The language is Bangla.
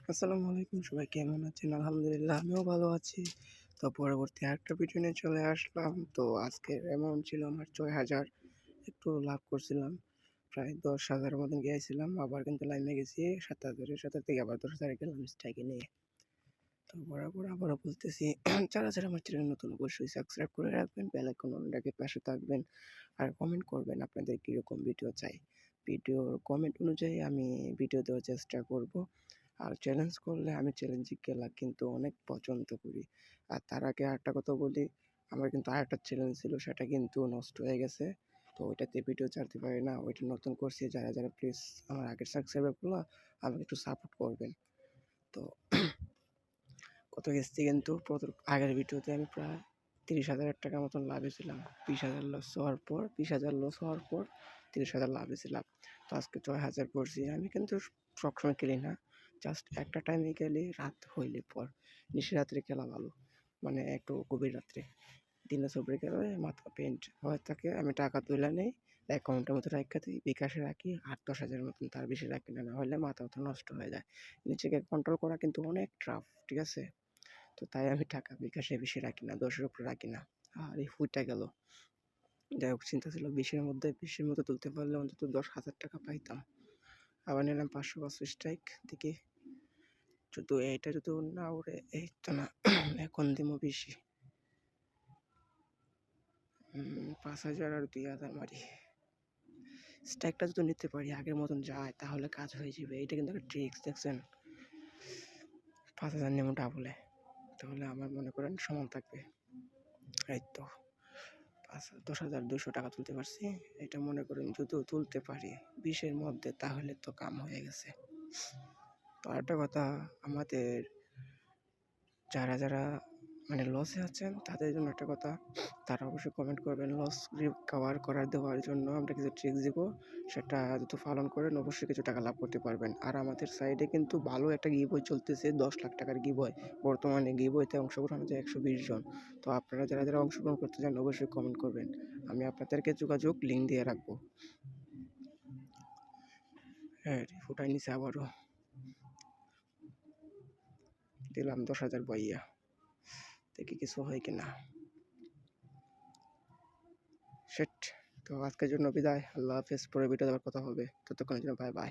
আসসালামু আলাইকুম, সবাই কেমন আছেন? আলহামদুলিল্লাহ আমিও ভালো আছি। তো পরবর্তী আরেকটা ভিডিও নিয়ে চলে আসলাম। তো আজকের অ্যামাউন্ট ছিল আমার ৬,০০০, একটু লাভ করছিলাম। প্রায় ১০,০০০ এর মতন গিয়েছিলাম। আবার কিন্তু লাইমে গেছি ৭,০০০ এর সাথে থেকে আবার ১০,০০০ এ গেলাম স্ট্রাইকে নিয়ে। তো বরাবর আবারও বলতেছি, যারা আমার চ্যানেল নতুন অবশ্যই সাবস্ক্রাইব করে রাখবেন, বেল আইকন অন রেখে পাশে থাকবেন। আর কমেন্ট করবেন আপনাদের কিরকম ভিডিও চাই। ভিডিওর কমেন্ট অনুযায়ী আমি ভিডিও দেওয়ার চেষ্টা করব। আর চ্যালেঞ্জ করলে আমি চ্যালেঞ্জিং খেলা কিন্তু অনেক পছন্দ করি। আর তার আগে আরেকটা কথা বলি, আমার কিন্তু আরেকটা চ্যালেঞ্জ ছিল, সেটা কিন্তু নষ্ট হয়ে গেছে। তো ওইটাতে ভিডিও ছাড়তে পারি না, ওইটা নতুন করছি। যারা প্লিজ আমার আগের সাবস্ক্রাইবারগুলো আমাকে একটু সাপোর্ট করবেন। তো কত গেছি কিন্তু আগের ভিডিওতে আমি প্রায় 30,000 টাকার মতন লাভে ছিলাম। 20,000 লস হওয়ার পর 20,000 লস হওয়ার পর 30,000 লাভে ছিলাম। তো আজকে 6,000 করছি। আমি কিন্তু সবসময় খেলি না, জাস্ট একটা টাইমে খেলি, রাত হইলে পর। নিশিরাত্রে খেলা ভালো, মানে একটু গভীর রাত্রে। দিনে সবরে খেলে মাথা পেইন্ট হয়ে থাকে। আমি টাকা তুলে নেই, অ্যাকাউন্টের মতো রাখা দিই, বিকাশে রাখি 8-10 হাজার মতন, তার বেশি রাখি না, না হলে মাথা মাথা নষ্ট হয়ে যায়। নিজেকে কন্ট্রোল করা কিন্তু অনেক টাফ, ঠিক আছে? তো তাই আমি টাকা বিকাশে বেশি রাখি না, 10-এর উপরে রাখি না। আর এই ফুইটা গেল। যাই হোক, চিন্তা ছিল 20-এর মধ্যে তুলতে পারলে অন্তত 10,000 টাকা পাইতাম। আবার নিলাম 500 স্ট্রাইক, দেখি যদি এইটা যদি না ওরে, এই তো না। এখন দিমো বেশি, 5,000 আর 2,000 মারি। স্ট্রাইকটা যদি নিতে পারি, আগের মতন যায়, তাহলে কাজ হয়ে যাবে। এটা কিন্তু একটা ট্রিক্স, দেখছেন? 5,000 নেমো ডাবলে, তাহলে আমার মনে করেন সমান থাকবে। এই তো 10,200 টাকা তুলতে পারছি। এটা মনে করেন যদি তুলতে পারি 20-এর মধ্যে, তাহলে তো কাম হয়ে গেছে। তো আরেকটা কথা, আমাদের যারা মানে লসে আছেন তাদের জন্য একটা কথা, তারা অবশ্যই কমেন্ট করবেন। লস রিকভার দেওয়ার জন্য আমরা কিছু ট্রিক্স দিব, সেটা যদি পালন করেন অবশ্যই কিছু টাকা লাভ করতে পারবেন। আর আমাদের সাইডে কিন্তু ভালো একটা গিভওয়ে চলতেছে, 10 লাখ টাকার গিভওয়ে। বর্তমানে গিভওয়েতে অংশগ্রহণ হচ্ছে 120 জন। তো আপনারা যারা অংশগ্রহণ করতে চান অবশ্যই কমেন্ট করবেন, আমি আপনাদেরকে যোগাযোগ লিঙ্ক দিয়ে রাখবো। হ্যাঁ, ফুটাই নিছে, আবারও দিলাম 10,000 বাইয়া, দেখি কিছু হয় কিনা। সেট। তো আজকের জন্য বিদায়, আল্লাহ হাফেজ। পরে ভিডিও দেওয়ার কথা হবে, ততক্ষণের জন্য বাই বাই।